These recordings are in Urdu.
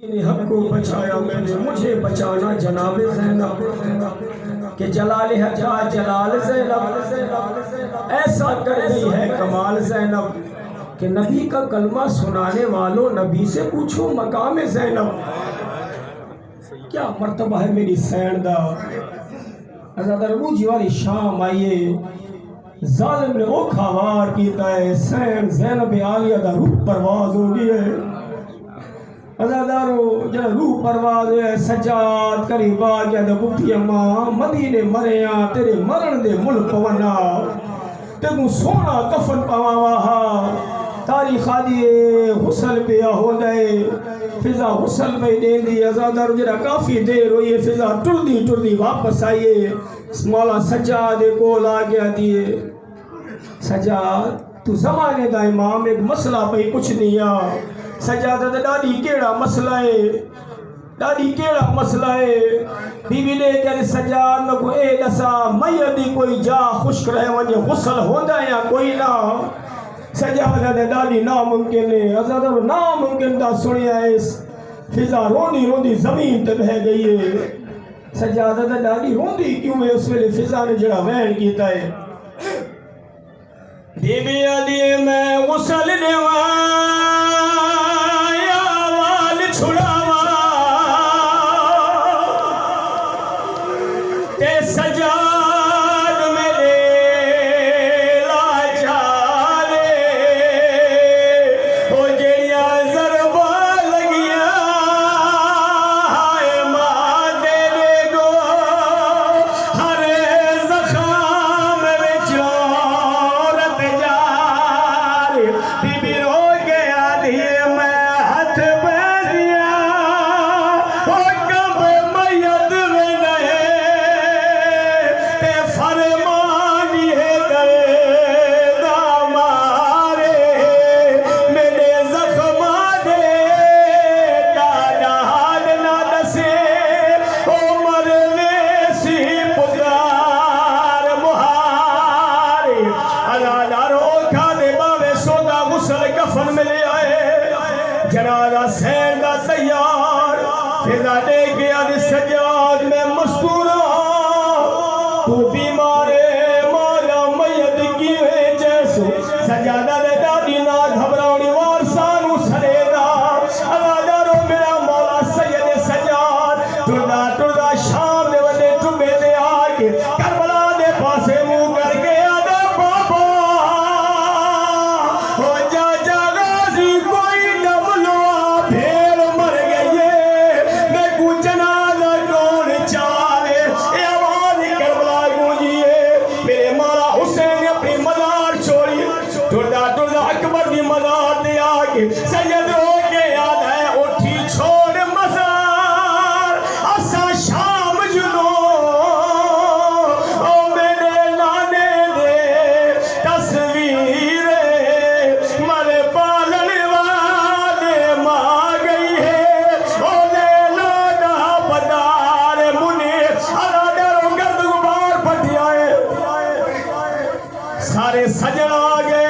حق کو بچایا میں نے، مجھے بچانا جناب زینب کہ جلال حجا جلال زینب ایسا کر گئی ہے کمال زینب کہ نبی کا کلمہ سنانے والوں نبی سے پوچھو مقام زینب کیا مرتبہ ہے میری سیندہ حضرت ابو جواری شام آئیے ظالم نے وہ کھاوار کیتا ہے سین زینب عالیہ دا روح پرواز ہو گئی ہے ازادارو جا روح پرواز ہے سجاد قریب آگیا دا بکتی اماں مدینے مریاں تیرے مرن دے ملک ونا تیگو سونا کفن پاواہا تاریخ آدیے غسل پیا ہو دے فضا غسل پہ دین دی ازادارو جا کافی دیر ہوئی ہے فضا ٹردی واپس آئیے مولا سجاد کول آگیا دیئے سجاد تو زمانے دا امام ایک مسئلہ پہ کچھ نہیں آ سجادہ ڈاڈی کیڑا مسئلہ ہے ڈاڈی کیڑا مسئلہ ہے بی بی نے کہا سجاد میں کو اے دسا میدی کوئی جا خشک رہے ونجے غسل ہوندہ یا کوئی نہ سجادہ ڈاڈی ناممکن ہے حضرت ناممکن دا سنیا ہے فضا روندی زمین تے بہ گئی ہے سجادہ ڈاڈی روندی کیوں ہے اس ویلے فضا نے جڑا وین کیتا ہے بی بی آدھی میں غسل دیوان سجاد میرے لاچارے وہ جڑیاں ضربہ لگیاں ہائے ماں تیرے گو ہر زخم وچ عورت جارے بی بی رو کے آدھی میں ہاتھ پہ دیا وہ کب میت میں نہیں جنازہ سینڈا تیار فضا دے گیا دی سجاد میں مستور تو بیمارے مولا میت کی ہے جیسو سجادہ دے ڈاڈی نہ گھبراؤنی وارسانو سرے دا ادارو میرا مولا سید سجاد ٹردہ شام دے ودے ٹمبے دے آگے کربلا دے پاسے منہ کر کے آدھا بابا ہو جا غازی کوئی سید ہو کے یاد ہے اٹھی چھوڑ مزار اسا شام جنو او میرے لانے دے تصویر مرے پالن والے ماں گئی ہے او لیلا دا بدار منی ہرا ڈرو گرد غبار پٹی آئے سارے سجن آگے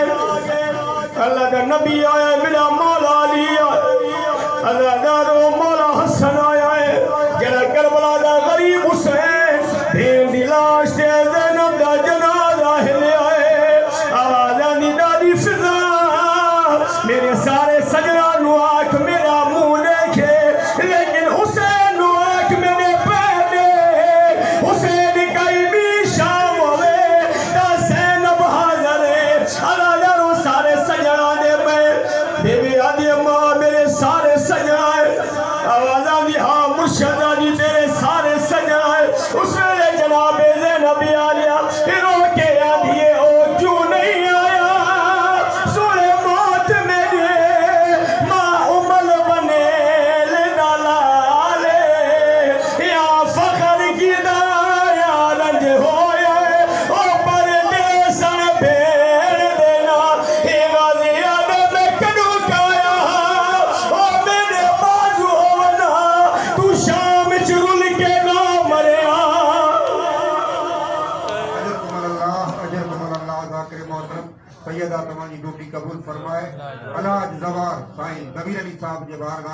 اللہ کا نبی آیا میرا مولا علی آیا اللہ دارو مولا حسن آیا ہے جنہ کربلا دا غریب حسین دین دی لاش تے زینب دا جنازہ ہلے آئے آوازہ دی دادی فضا میرے سارے سجنہ نو آنکھ میرا منہ دیکھے لیکن حسین نو آنکھ میرے پہنے حسین کئی بھی شام ہوئے تا زینب حاضر ہے اللہ دارو سارے سجنہ بی بی آدھی اماں میرے سارے سجائے آوازہ دی ہاں مرشدہ دی تیرے سارے سجائے اس ویلے جناب زینب عالیہ رو کے آدھیے او کیوں نہیں آیا سورے موت میرے ماں امل بنے لینا لالے یا فخر کی دا یا رنج ہوئے او پردے سن بھیڑ دینا اے غازی سیدہ تمہاری ڈیوٹی قبول فرمائے علاج زوار سائیں نبیر علی صاحب کے بارگاہ